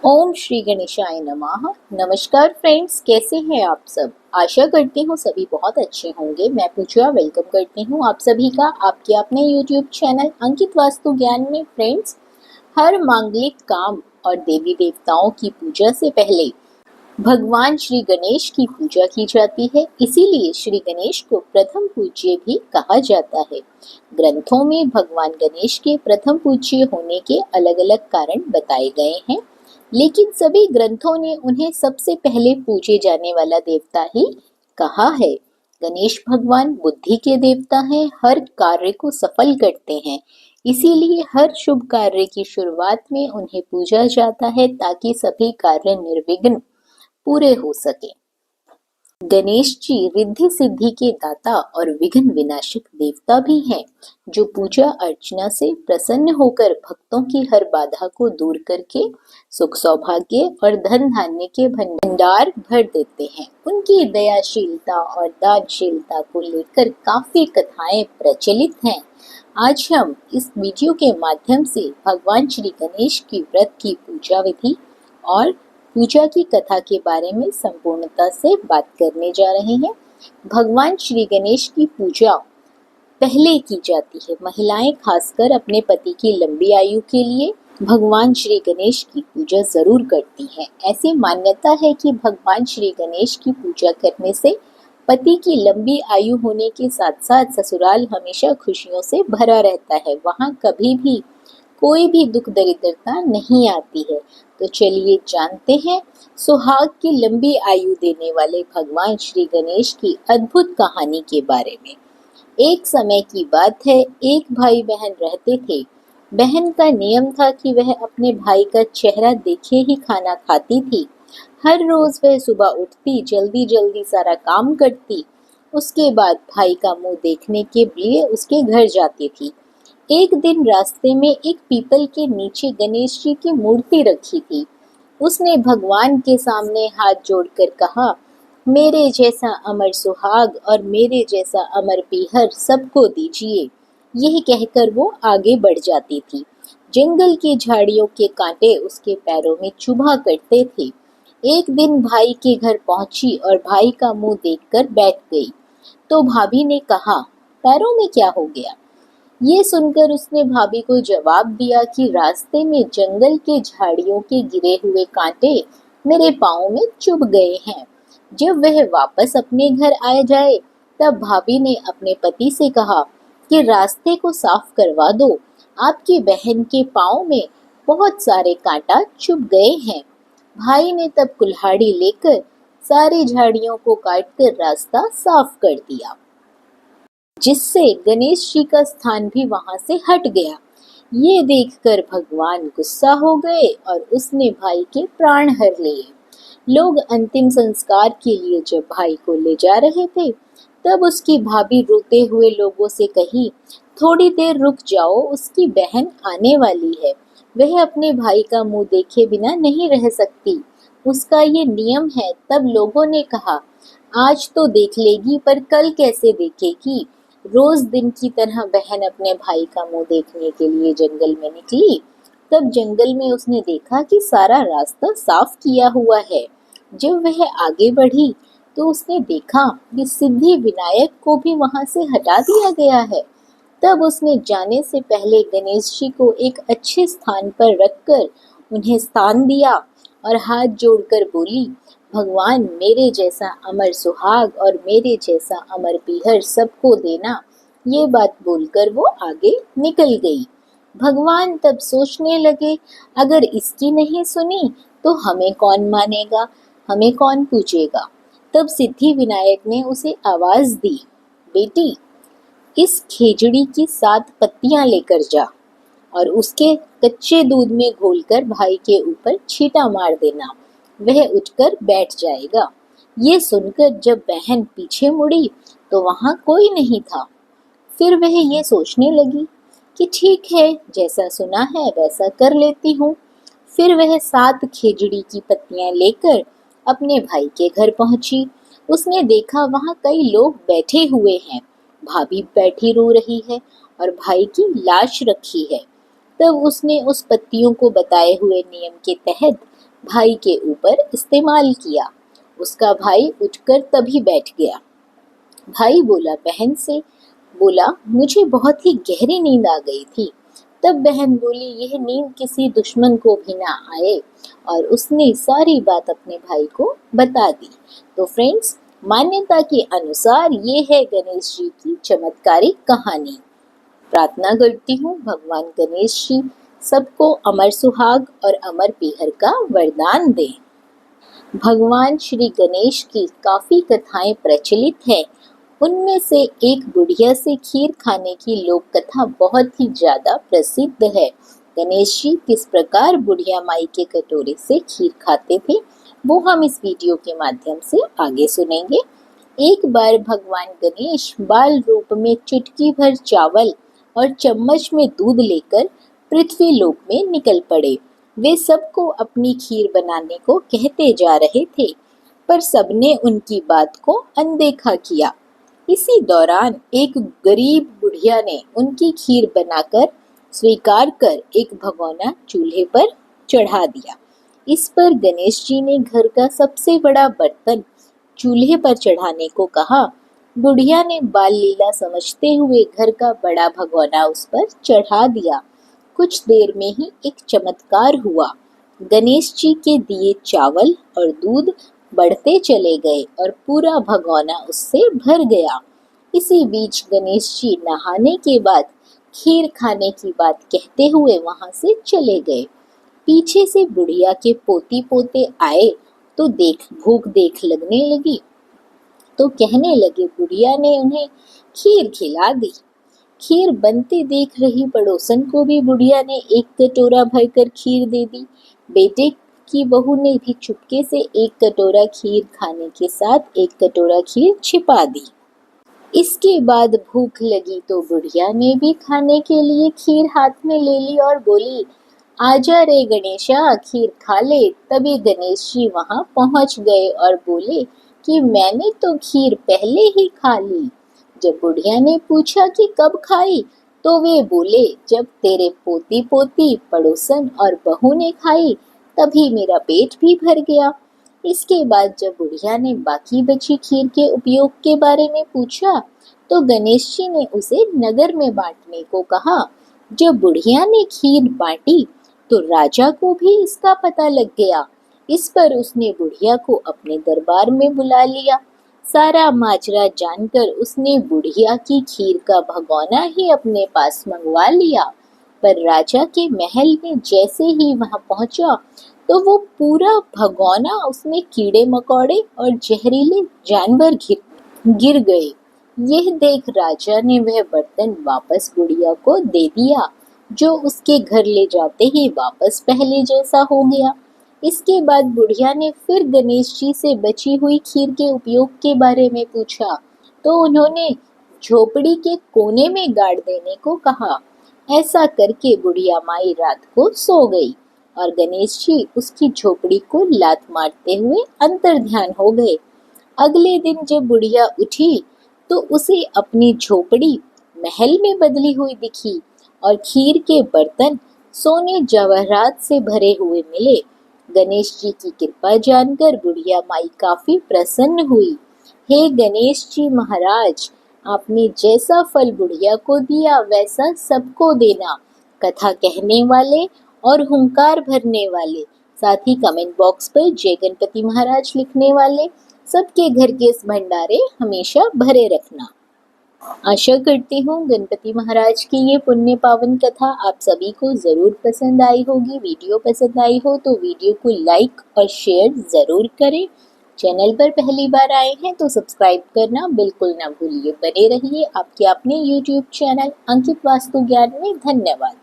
ओम श्री गणेशाय नमः। नमस्कार फ्रेंड्स, कैसे हैं आप सब। आशा करती हूँ सभी बहुत अच्छे होंगे। मैं पूजा वेलकम करती हूँ आप सभी का आपके अपने यूट्यूब चैनल अंकित वास्तु ज्ञान में। फ्रेंड्स, हर मांगलिक काम और देवी देवताओं की पूजा से पहले भगवान श्री गणेश की पूजा की जाती है। इसीलिए श्री गणेश को प्रथम पूज्य भी कहा जाता है। ग्रंथों में भगवान गणेश के प्रथम पूज्य होने के अलग अलग कारण बताए गए हैं, लेकिन सभी ग्रंथों ने उन्हें सबसे पहले पूजे जाने वाला देवता ही कहा है। गणेश भगवान बुद्धि के देवता हैं, हर कार्य को सफल करते हैं। इसीलिए हर शुभ कार्य की शुरुआत में उन्हें पूजा जाता है ताकि सभी कार्य निर्विघ्न पूरे हो सके। गणेश जी रिद्धि सिद्धि के दाता और विघ्न विनाशक देवता भी हैं, जो पूजा अर्चना से प्रसन्न होकर भक्तों की हर बाधा को दूर करके सुख सौभाग्य और धन धान्य के भंडार भर देते हैं। उनकी दयाशीलता और दानशीलता को लेकर काफी कथाएं प्रचलित हैं। आज हम इस वीडियो के माध्यम से भगवान श्री गणेश की व्रत की पूजा विधि और पूजा की कथा के बारे में संपूर्णता से बात करने जा रहे हैं। भगवान श्री गणेश की पूजा पहले की जाती है। महिलाएं खासकर अपने पति की लंबी आयु के लिए भगवान श्री गणेश की पूजा जरूर करती हैं। ऐसी मान्यता है कि भगवान श्री गणेश की पूजा करने से पति की लंबी आयु होने के साथ साथ ससुराल हमेशा खुशियों से भरा रहता है। वहां कभी भी कोई भी दुख दरिद्रता नहीं आती है। तो चलिए जानते हैं सुहाग की लंबी आयु देने वाले भगवान श्री गणेश की अद्भुत कहानी के बारे में। एक समय की बात है, एक भाई बहन रहते थे। बहन का नियम था कि वह अपने भाई का चेहरा देखे ही खाना खाती थी। हर रोज वह सुबह उठती, जल्दी जल्दी सारा काम करती, उसके बाद भाई का मुंह देखने के लिए उसके घर जाती थी। एक दिन रास्ते में एक पीपल के नीचे गणेश जी की मूर्ति रखी थी। उसने भगवान के सामने हाथ जोड़कर कहा, मेरे जैसा अमर सुहाग और मेरे जैसा अमर पीहर सबको दीजिए। यही कहकर वो आगे बढ़ जाती थी। जंगल की झाड़ियों के कांटे उसके पैरों में चुभा करते थे। एक दिन भाई के घर पहुंची और भाई का मुंह देखकर बैठ गई। तो भाभी ने कहा, पैरों में क्या हो गया। ये सुनकर उसने भाभी को जवाब दिया कि रास्ते में जंगल के झाड़ियों के गिरे हुए कांटे मेरे पाँव में चुभ गए हैं। जब वह वापस अपने घर आ जाए तब भाभी ने अपने पति से कहा कि रास्ते को साफ करवा दो, आपकी बहन के पाँव में बहुत सारे कांटा चुभ गए हैं। भाई ने तब कुल्हाड़ी लेकर सारी झाड़ियों को काटकर रास्ता साफ कर दिया, जिससे गणेश जी का स्थान भी वहां से हट गया। ये देखकर भगवान गुस्सा हो गए और उसने भाई के प्राण हर लिए। लोग अंतिम संस्कार के लिए जब भाई को ले जा रहे थे तब उसकी भाभी रोते हुए लोगों से कही, थोड़ी देर रुक जाओ, उसकी बहन आने वाली है। वह अपने भाई का मुंह देखे बिना नहीं रह सकती, उसका ये नियम है। तब लोगों ने कहा, आज तो देख लेगी पर कल कैसे देखेगी। रोज दिन की तरह बहन अपने भाई का मुंह देखने के लिए जंगल में निकली। तब जंगल में उसने देखा कि सारा रास्ता साफ किया हुआ है। जब वह आगे बढ़ी तो उसने देखा कि सिद्धि विनायक को भी वहां से हटा दिया गया है। तब उसने जाने से पहले गणेश जी को एक अच्छे स्थान पर रखकर उन्हें स्थान दिया और हाथ जोड़कर बोली, भगवान मेरे जैसा अमर सुहाग और मेरे जैसा अमर पीहर सबको देना। ये बात बोलकर वो आगे निकल गई। भगवान तब सोचने लगे, अगर इसकी नहीं सुनी तो हमें कौन मानेगा, हमें कौन पूछेगा। तब सिद्धि विनायक ने उसे आवाज दी, बेटी इस खेजड़ी की 7 पत्तियां लेकर जा और उसके कच्चे दूध में घोलकर भाई के ऊपर छींटा मार देना, वह उठकर बैठ जाएगा। ये सुनकर जब बहन पीछे मुड़ी तो वहां कोई नहीं था। फिर वह ये सोचने लगी कि ठीक है, जैसा सुना है वैसा कर लेती हूँ। फिर वह 7 खेजड़ी की पत्तियां लेकर अपने भाई के घर पहुंची। उसने देखा वहां कई लोग बैठे हुए हैं, भाभी बैठी रो रही है और भाई की लाश रखी है। तब उसने उस पत्तियों को बताए हुए नियम के तहत भाई के ऊपर इस्तेमाल किया। उसका भाई उठकर तभी बैठ गया। भाई बोला बहन से, बोला मुझे बहुत ही गहरी नींद आ गई थी। तब बहन बोली यह नींद किसी दुश्मन को भी ना आए, और उसने सारी बात अपने भाई को बता दी। तो फ्रेंड्स, मान्यता के अनुसार ये है गणेश जी की चमत्कारिक कहानी। प्रार्थना करती हूँ भगवान गणेश जी सबको अमर सुहाग और अमर पीहर का वरदान दें। भगवान श्री गणेश की काफी कथाएं प्रचलित है। उनमें से एक बुढ़िया से खीर खाने की लोक कथा बहुत ही ज्यादा प्रसिद्ध है। गणेश जी किस प्रकार बुढ़िया माई के कटोरे से खीर खाते थे, वो हम इस वीडियो के माध्यम से आगे सुनेंगे। एक बार भगवान गणेश बाल रूप में चुटकी भर चावल और चम्मच में दूध लेकर पृथ्वी लोक में निकल पड़े। वे सबको अपनी खीर बनाने को कहते जा रहे थे, पर सबने उनकी बात को अनदेखा किया। इसी दौरान एक गरीब बुढ़िया ने उनकी खीर बनाकर स्वीकार कर एक भगोना चूल्हे पर चढ़ा दिया। इस पर गणेश जी ने घर का सबसे बड़ा बर्तन चूल्हे पर चढ़ाने को कहा। बुढ़िया ने बाल लीला समझते हुए घर का बड़ा भगोना उस पर चढ़ा दिया। कुछ देर में ही एक चमत्कार हुआ। गणेश जी के दिए चावल और दूध बढ़ते चले गए और पूरा भगोना उससे भर गया। इसी बीच गणेश जी नहाने के बाद खीर खाने की बात कहते हुए वहां से चले गए। पीछे से बुढ़िया के पोती पोते आए तो भूख देख लगने लगी, तो कहने लगे बुढ़िया ने उन्हें खीर खिला दी। खीर बनते देख रही पड़ोसन को भी बुढ़िया ने एक कटोरा भरकर खीर दे दी। बेटे की बहू ने भी चुपके से एक कटोरा खीर खाने के साथ एक कटोरा खीर छिपा दी। इसके बाद भूख लगी तो बुढ़िया ने भी खाने के लिए खीर हाथ में ले ली और बोली, आजा रे गणेशा, खीर खा ले। तभी गणेश जी वहां पहुंच गए और बोले कि मैंने तो खीर पहले ही खा ली। जब बुढ़िया ने पूछा कि कब खाई, तो वे बोले जब तेरे पोती पोती पड़ोसन और बहू ने खाई तभी मेरा पेट भी भर गया। इसके बाद जब बुढ़िया ने बाकी बची खीर के उपयोग के बारे में पूछा, तो गणेश जी ने उसे नगर में बांटने को कहा। जब बुढ़िया ने खीर बांटी तो राजा को भी इसका पता लग गया। इस पर उसने बुढ़िया को अपने दरबार में बुला लिया। सारा माजरा जानकर उसने बुढ़िया की खीर का भगोना ही अपने पास मंगवा लिया। पर राजा के महल में जैसे ही वहां पहुंचा तो वो पूरा भगोना उसमें कीड़े मकोड़े और जहरीले जानवर गिर गए। यह देख राजा ने वह बर्तन वापस बुढ़िया को दे दिया, जो उसके घर ले जाते ही वापस पहले जैसा हो गया। इसके बाद बुढ़िया ने फिर गणेश जी से बची हुई खीर के उपयोग के बारे में पूछा, तो उन्होंने झोपड़ी के कोने में गाड़ देने को कहा। ऐसा करके बुढ़िया माई रात को सो गई और गणेश जी उसकी झोपड़ी को लात मारते हुए अंतर्ध्यान हो गए। अगले दिन जब बुढ़िया उठी तो उसे अपनी झोपड़ी महल में बदली हुई दिखी और खीर के बर्तन सोने जवाहरात से भरे हुए मिले। गणेश जी की कृपा जानकर बुढ़िया माई काफी प्रसन्न हुई। हे गणेश जी महाराज, आपने जैसा फल बुढ़िया को दिया वैसा सबको देना। कथा कहने वाले और हुंकार भरने वाले, साथ ही कमेंट बॉक्स पर जय गणपति महाराज लिखने वाले सबके घर के इस भंडारे हमेशा भरे रखना। आशा करती हूँ गणपति महाराज की ये पुण्य पावन कथा आप सभी को जरूर पसंद आई होगी। वीडियो पसंद आई हो तो वीडियो को लाइक और शेयर जरूर करें। चैनल पर पहली बार आए हैं तो सब्सक्राइब करना बिल्कुल ना भूलिए। बने रहिए आपके अपने YouTube चैनल अंकित वास्तु ज्ञान में। धन्यवाद।